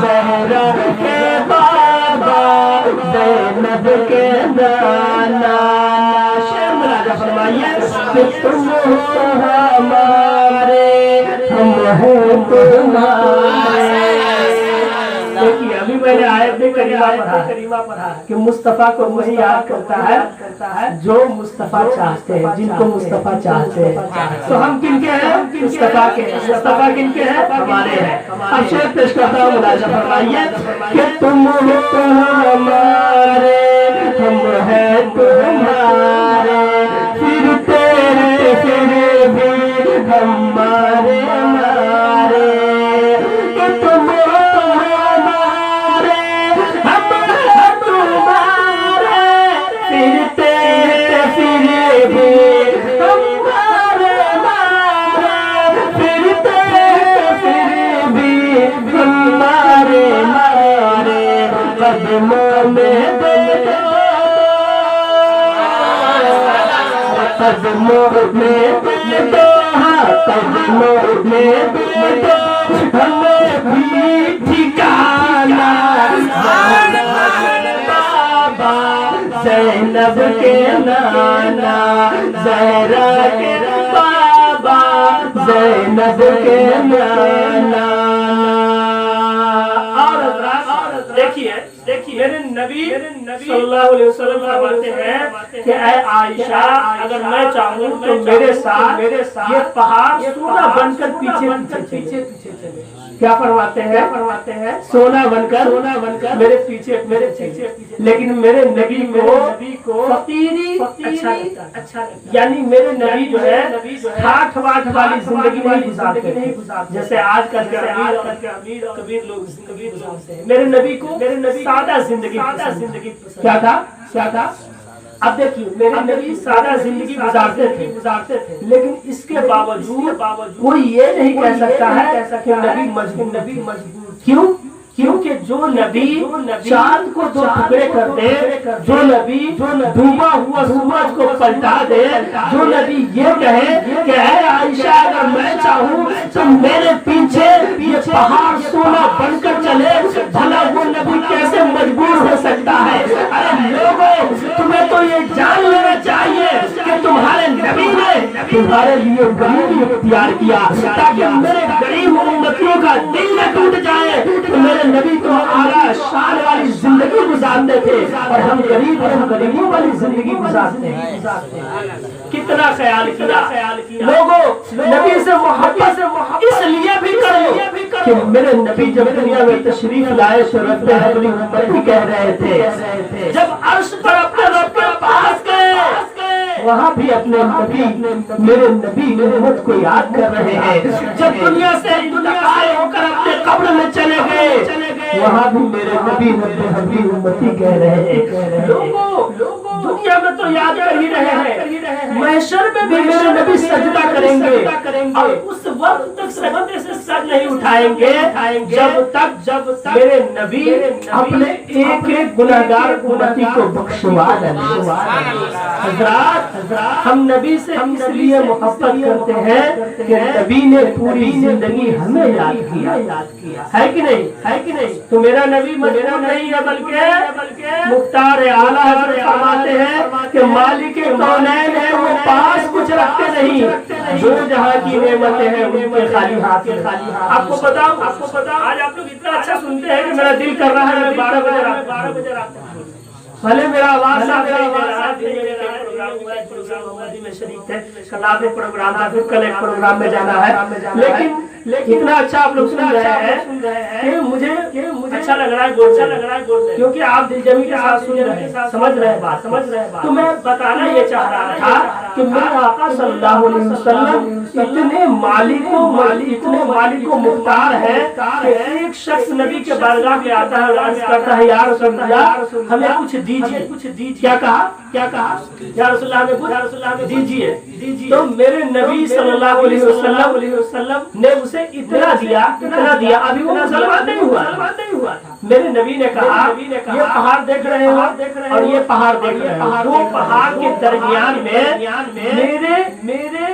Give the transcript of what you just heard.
زہرا کے بابا زینب کے نانا شعر ملاحظہ فرمائیے کہ تم ہو ہمارے ہم ہیں تمہارے دیکھیے ابھی میں نے آیت کریمہ پڑھا کہ مصطفیٰ کو وہی یاد کرتا ہے جو مصطفیٰ چاہتے ہیں جن کو مصطفیٰ چاہتے ہیں تو ہم کن کے ہیں مصطفیٰ کے مصطفیٰ کن کے ہیں ہمارے ہیں اب شعر پیش کرتا ہوں ملاحظہ فرمائیے کہ تم ہو ہمارے ہم ہیں تمہارے پھر تیرے پھر بھی ہمارے ہمارے کہ تم ہو قدموں میں دے دو قدموں میں دے دو قدموں میں دے دو ہمیں بھی ٹھکانا بابا زینب کے نانا زہرا کے بابا زینب کے نانا دیکھیے میرے نبی صلی اللہ علیہ وسلم فرماتے ہیں کہ اے عائشہ اگر میں چاہوں تو میرے ساتھ یہ پہاڑ سونا بن کر پیچھے چلے کیا فرماتے ہیں سونا بن کر میرے پیچھے لیکن میرے نبی کو فقیری اچھا لگتا یعنی میرے نبی جو ہے ٹھاٹ واٹ والی زندگی نہیں گزارتے جیسے آج کل کے امیر کبیر لوگ زندگی گزارتے ہیں میرے نبی سادہ زندگی کیا تھا اب دیکھیے میرے نبی سادہ زندگی گزارتے تھے لیکن اس کے باوجود کوئی یہ نہیں کہہ سکتا ہے کہ نبی مجبور کیونکہ جو نبی چاند کو دو ٹکڑے کر دے جو نبی ڈوبا ہوا سورج کو پلٹا دے جو نبی یہ کہے کہ اے عائشہ اگر میں چاہوں تو میرے پیچھے یہ پہاڑ سونا بن کر چلے بھلا وہ نبی کیسے مجبور ہو سکتا ہے ارے لوگوں تمہیں تو یہ جان لینا چاہیے کہ تمہارے نبی نے تمہارے لیے غریبی اختیار کیا تاکہ میرے غریب امتیوں کا دل نہ ٹوٹ جائے تو میرے نبی تو اعلیٰ شان والی زندگی گزارتے تھے اور ہم غریبوں والی زندگی گزارتے ہیں کتنا خیال کیا لوگوں نبی سے محبت اس لیے بھی کرو کہ میرے نبی جب دنیا میں تشریف لائے تو رب اپنی امت ہی کہہ رہے تھے جب عرش پر اپنے رب کے پاس گئے وہاں بھی اپنے نبی میرے نبی امت کو یاد کر رہے ہیں جب دنیا سے انتقال ہو کر اپنے قبر میں چلے گئے وہاں بھی میرے نبی حبیب امتی کہہ رہے ہیں لوگوں دنیا میں تو یاد کر ہی رہے ہیں محشر میں بھی میرے نبی سجدہ کریں گے اور اس وقت تک سجدے سے سر نہیں اٹھائیں گے جب تک میرے نبی اپنے ایک گنہگار امتی کو بخشوا دیں حضرات ہم نبی سے اس لیے محبت کرتے ہیں کہ نبی نے پوری زندگی ہمیں یاد کیا ہے کہ نہیں تو میرا نبی مجبور نہیں ہے بلکہ مختار اعلیٰ حضرت فرماتے ہیں کہ مالک کونین ہے وہ پاس کچھ رکھتے نہیں جو جہاں کی نعمتیں ہیں ان کے خالی ہاتھ آپ کو بتاؤں آج آپ لوگ اتنا اچھا سنتے ہیں کہ میرا دل کر رہا ہے 12 بجے رات بھلے میرا آواز میں شریک ہے کل آپ ایک پروگرام تھا پھر کل ایک پروگرام میں جانا ہے لیکن اتنا اچھا آپ لوگ سن رہے ہیں کہ مجھے اچھا لگ رہا ہے کیونکہ آپ دل جمی کے ساتھ سن رہے ہیں سمجھ رہے ہیں بات تو میں بتانا یہ چاہ رہا تھا کہ میرے آقا صلی اللہ علیہ وسلم اتنے مالک و مختار ہے کہ ایک شخص نبی کے بارگاہ میں آتا ہے اور عرض کرتا ہے یا رسول اللہ ہمیں کچھ دیجیے کیا کہا یا رسول اللہ ہمیں دیجیے تو میرے نبی صلی اللہ علیہ وسلم نے اسے اتنا دیا ابھی وہ مسلمان نہیں ہوا میرے نبی نے کہا یہ پہاڑ دیکھ رہے ہو اور یہ پہاڑ دیکھ رہے ہو دو پہاڑ کے درمیان میں میرے